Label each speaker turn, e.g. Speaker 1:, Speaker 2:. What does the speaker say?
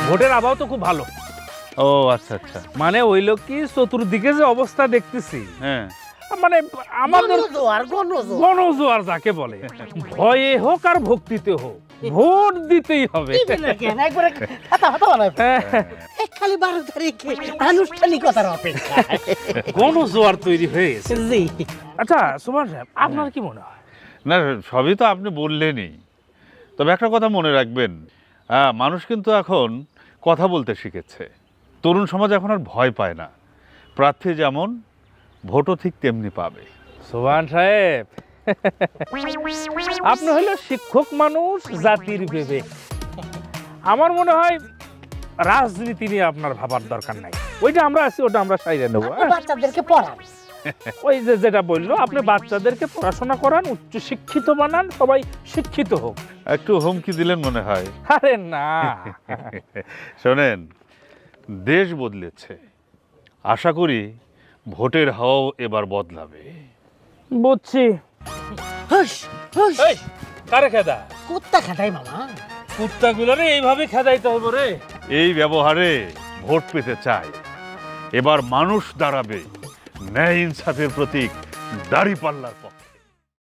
Speaker 1: ভোটের আবহাওয়া তো খুব ভালো।
Speaker 2: ও আচ্ছা আচ্ছা,
Speaker 1: মানে ওই লোক কি চতুর্দিকে যে অবস্থা দেখতেছি,
Speaker 2: হ্যাঁ
Speaker 1: মানে আমাদের
Speaker 3: গণজোয়ার
Speaker 1: গণজোয়ার যাকে বলে, ভয়ে হোক আর ভক্তিতে হোক ভোট দিতেই হবে।
Speaker 3: একবারে খাতা ফাতা বানায়
Speaker 1: হ্যাঁ,
Speaker 3: খালি 12 তারিখে আনুষ্ঠানিকতার অপেক্ষা।
Speaker 1: গণজোয়ার তৈরি হয়ে গেছে।
Speaker 3: জি
Speaker 1: আচ্ছা সুমন সাহেব, আপনার কি মনে হয়?
Speaker 2: না সবই তো আপনি বললেনই, তবে একটা কথা মনে রাখবেন, মানুষ কিন্তু এখন কথা বলতে শিখেছে। তরুণ সমাজ এখন আর ভয় পায় না, প্রার্থী যেমন ভোটও ঠিক তেমনি পাবে।
Speaker 1: সুমন সাহেব, আপনি হইল শিক্ষক মানুষ, জাতির বিবেক। আমার মনে হয় রাজনীতি নিয়ে আপনার ভাবার দরকার নাই, ওইটা আমরা আছি, ওটা আমরা সাইরে নেবো।
Speaker 3: বাচ্চাদেরকে পড়ান।
Speaker 1: ওই যে যেটা বললো, আপনি বাচ্চাদেরকে পড়াশোনা করান, উচ্চ শিক্ষিত বানান, সবাই শিক্ষিত হোক।
Speaker 2: একটু হুমকি দিলেন মনে হয়।
Speaker 1: আরে না,
Speaker 2: শোনেন, দেশ বদলেছে, আশা করি ভোটের হাওয়াও এবার বদলাবে।
Speaker 1: বুঝছি।
Speaker 3: হুস হুস
Speaker 1: কারে খেদা?
Speaker 3: কুত্তা খাটাই মামা।
Speaker 1: কুত্তাগুলোরে এইভাবে খেদাইতে হবে রে।
Speaker 2: এই ব্যবহারে ভোট পেতে চায়, এবার মানুষ দাঁড়াবে ন্যায় ইনসাফের প্রতীক দাঁড়িপাল্লার পথে।